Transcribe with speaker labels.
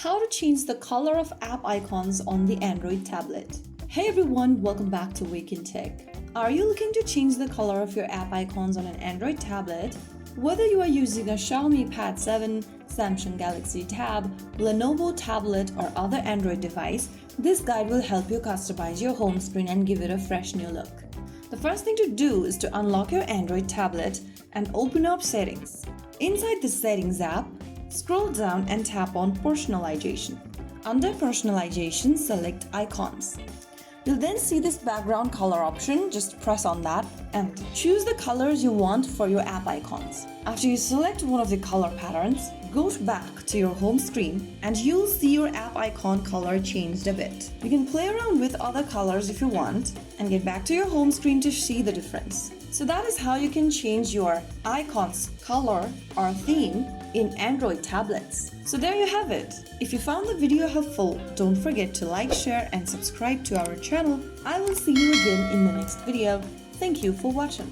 Speaker 1: how to change the color of app icons on the Android tablet. Hey everyone, welcome back to Wake&Tech. Are you looking to change the color of your app icons on an Android tablet? Whether you are using a Xiaomi Pad 7, Samsung Galaxy Tab, Lenovo tablet or other Android device, this guide will help you customize your home screen and give it a fresh new look. The first thing to do is to unlock your Android tablet and open up Settings. Inside the Settings app, scroll down and tap on Personalization. Under Personalization, select Icons. You'll then see this background color option. Just press on that and choose the colors you want for your app icons. After you select one of the color patterns, go back to your home screen and you'll see your app icon color changed a bit. You can play around with other colors if you want and get back to your home screen to see the difference. So that is how you can change your icons color or theme in Android tablets. So there you have it. If you found the video helpful, don't forget to like, share and subscribe to our channel. I will see you again in the next video. Thank you for watching.